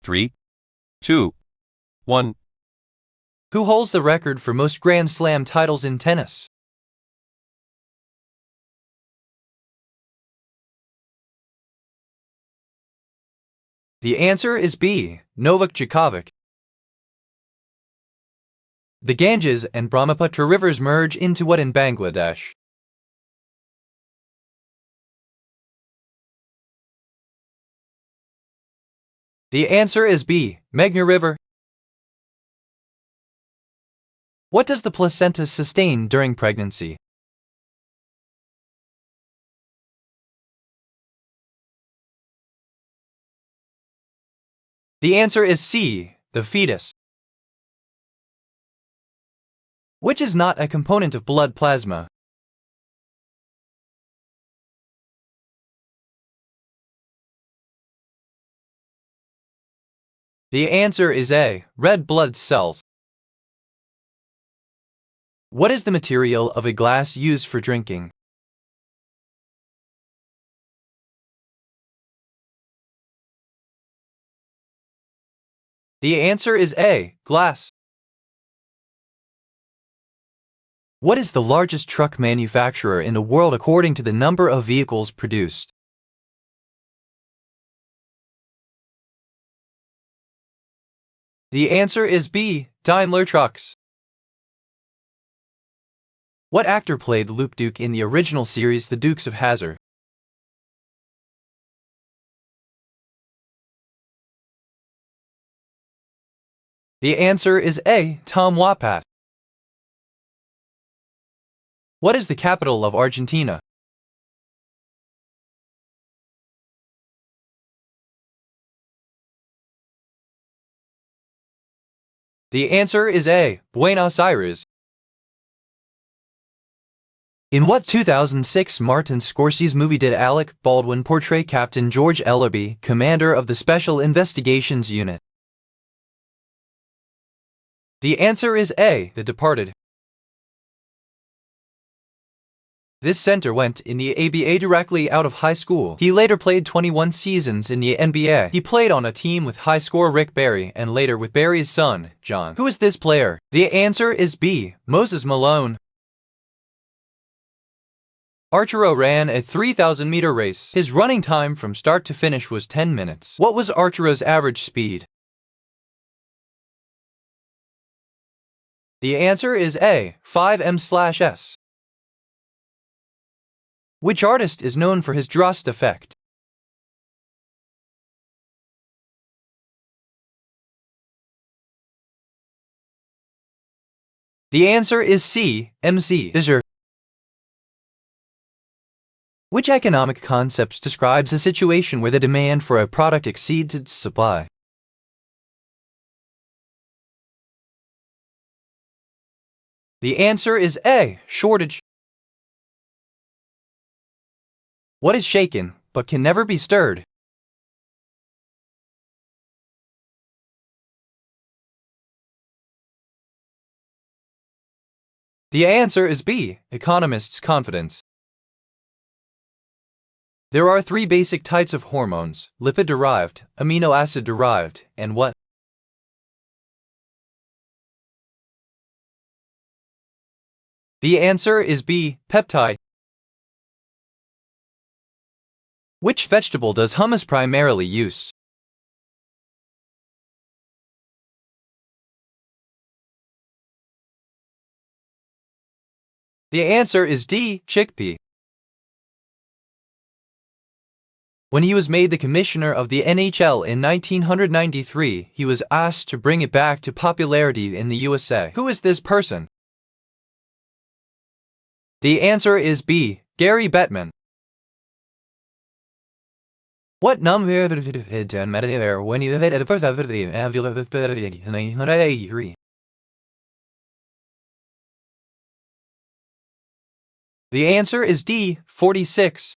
3, 2, 1. Who holds the record for most Grand Slam titles in tennis? The answer is B. Novak Djokovic. The Ganges and Brahmaputra rivers merge into what in Bangladesh? The answer is B. Meghna River. What does the placenta sustain during pregnancy? The answer is C. The fetus. Which is not a component of blood plasma? The answer is A. Red blood cells. What is the material of a glass used for drinking? The answer is A. Glass. What is the largest truck manufacturer in the world according to the number of vehicles produced? The answer is B. Daimler Trucks. What actor played Luke Duke in the original series The Dukes of Hazzard? The answer is A. Tom Wopat. What is the capital of Argentina? The answer is A. Buenos Aires. In what 2006 Martin Scorsese movie did Alec Baldwin portray Captain George Ellerby, commander of the Special Investigations Unit? The answer is A. The Departed. This center went in the ABA directly out of high school. He later played 21 seasons in the NBA. He played on a team with high scorer Rick Barry and later with Barry's son, John. Who is this player? The answer is B. Moses Malone. Arturo ran a 3,000-meter race. His running time from start to finish was 10 minutes. What was Arturo's average speed? The answer is A. 5m/s. Which artist is known for his Droste effect? The answer is C. MC Escher. Which economic concept describes a situation where the demand for a product exceeds its supply? The answer is A. Shortage. What is shaken, but can never be stirred? The answer is B. Economists' confidence. There are 3 basic types of hormones: lipid-derived, amino acid-derived, and what? The answer is B. Peptide. Which vegetable does hummus primarily use? The answer is D. Chickpea. When he was made the commissioner of the NHL in 1993, he was asked to bring it back to popularity in the USA. Who is this person? The answer is B. Gary Bettman. What number when you The answer is D. 46.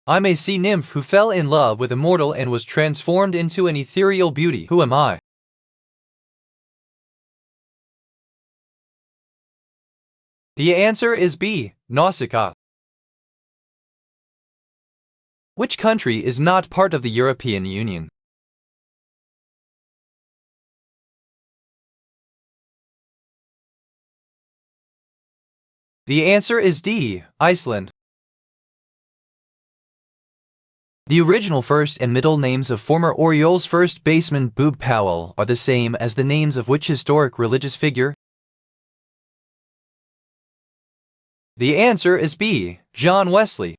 I'm a sea nymph who fell in love with a mortal and was transformed into an ethereal beauty. Who am I? The answer is B. Nausicaa. Which country is not part of the European Union? The answer is D, Iceland. The original first and middle names of former Orioles first baseman Boog Powell are the same as the names of which historic religious figure? The answer is B, John Wesley.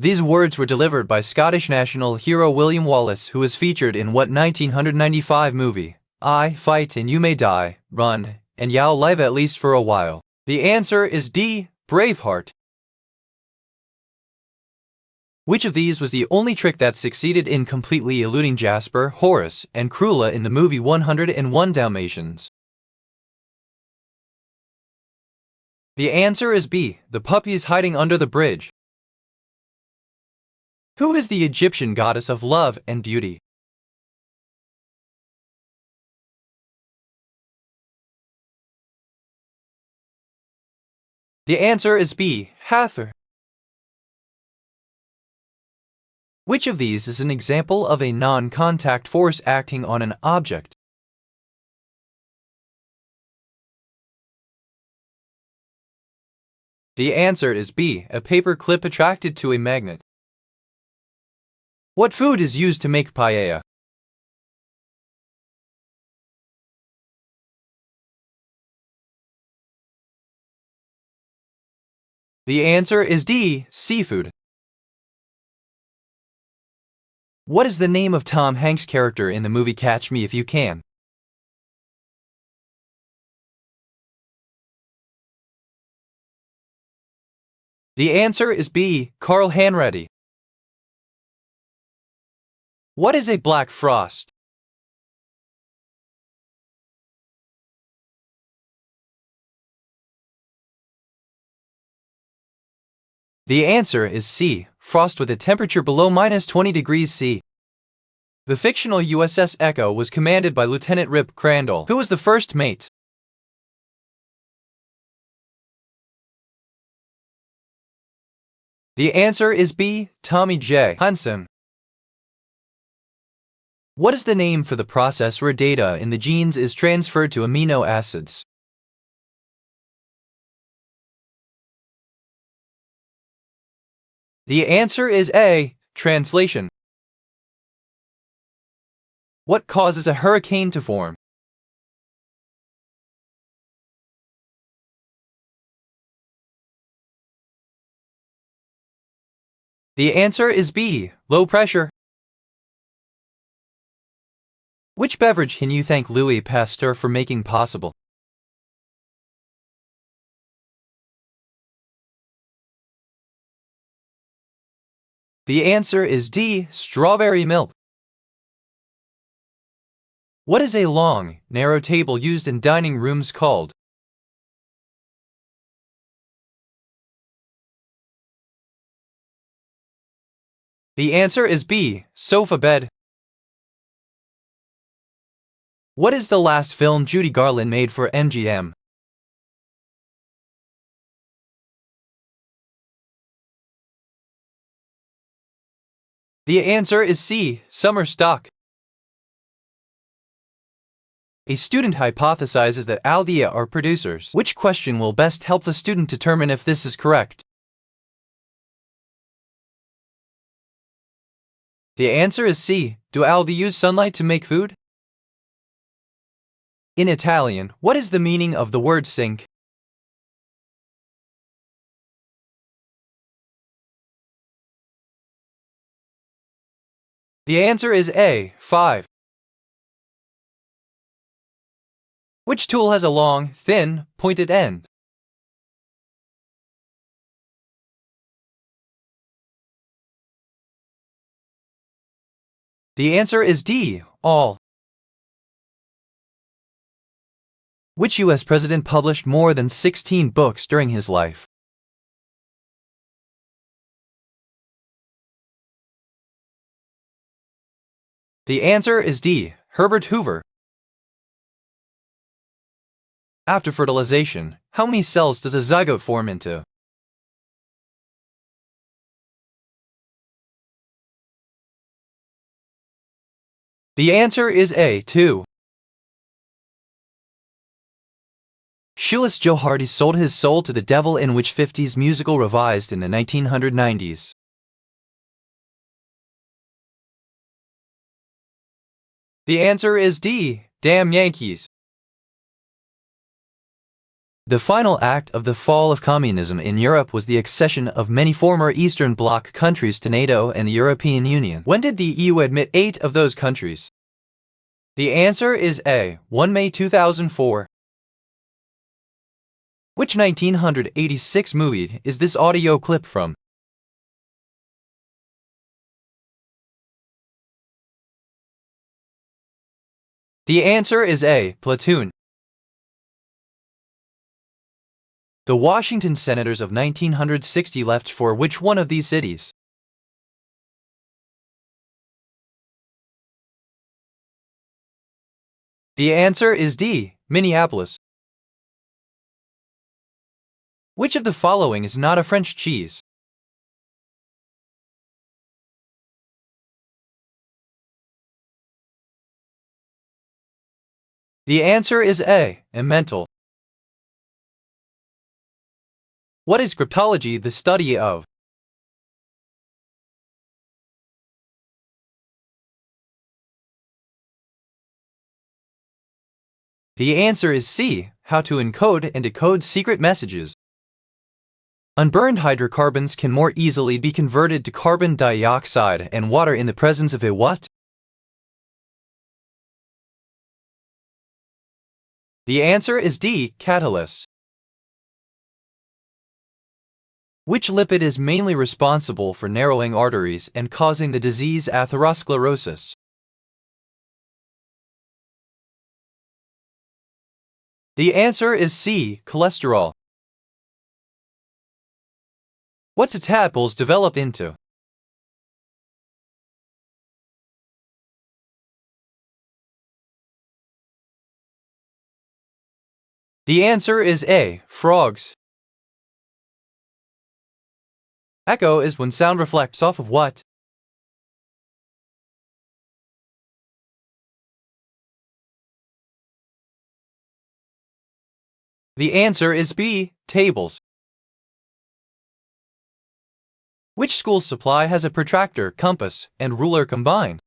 These words were delivered by Scottish national hero William Wallace, who was featured in what 1995 movie? I fight and you may die, run, and you'll live at least for a while. The answer is D, Braveheart. Which of these was the only trick that succeeded in completely eluding Jasper, Horace, and Cruella in the movie 101 Dalmatians? The answer is B, the puppies hiding under the bridge. Who is the Egyptian goddess of love and beauty? The answer is B, Hathor. Which of these is an example of a non-contact force acting on an object? The answer is B, a paper clip attracted to a magnet. What food is used to make paella? The answer is D, seafood. What is the name of Tom Hanks' character in the movie Catch Me If You Can? The answer is B, Carl Hanratty. What is a black frost? The answer is C, frost with a temperature below -20 degrees C. The fictional USS Echo was commanded by Lieutenant Rip Crandall, who was the first mate. The answer is B, Tommy J. Hudson. What is the name for the process where data in the genes is transferred to amino acids? The answer is A, translation. What causes a hurricane to form? The answer is B, low pressure. Which beverage can you thank Louis Pasteur for making possible? The answer is D, strawberry milk. What is a long, narrow table used in dining rooms called? The answer is B, sofa bed. What is the last film Judy Garland made for MGM? The answer is C, summer stock. A student hypothesizes that Aldea are producers. Which question will best help the student determine if this is correct? The answer is C, do Aldi use sunlight to make food? In Italian, what is the meaning of the word sink? The answer is A, 5. Which tool has a long, thin, pointed end? The answer is D, all. Which U.S. president published more than 16 books during his life? The answer is D, Herbert Hoover. After fertilization, how many cells does a zygote form into? The answer is A. 2. Shoeless Joe Hardy sold his soul to the devil in which 50s musical revised in the 1990s? The answer is D. Damn Yankees. The final act of the fall of communism in Europe was the accession of many former Eastern Bloc countries to NATO and the European Union. When did the EU admit 8 of those countries? The answer is A. 1 May 2004. Which 1986 movie is this audio clip from? The answer is A. Platoon. The Washington Senators of 1960 left for which one of these cities? The answer is D. Minneapolis. Which of the following is not a French cheese? The answer is A. Emmental. What is cryptology the study of? The answer is C. How to encode and decode secret messages. Unburned hydrocarbons can more easily be converted to carbon dioxide and water in the presence of a what? The answer is D. Catalyst. Which lipid is mainly responsible for narrowing arteries and causing the disease atherosclerosis? The answer is C. Cholesterol. What do tadpoles develop into? The answer is A. Frogs. Echo is when sound reflects off of what? The answer is B. Tables. Which school supply has a protractor, compass, and ruler combined?